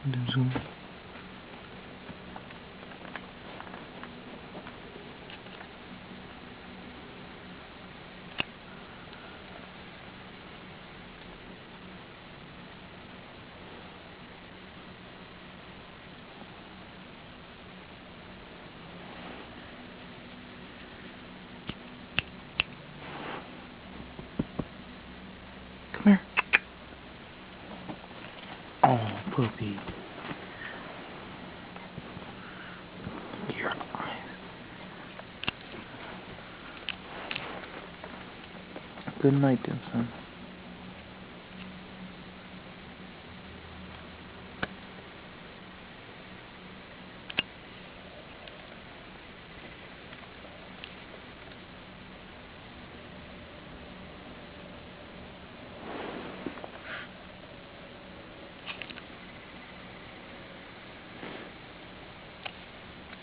Zoom. Come here. Oh, puppy. Your eyes. Good night then, son.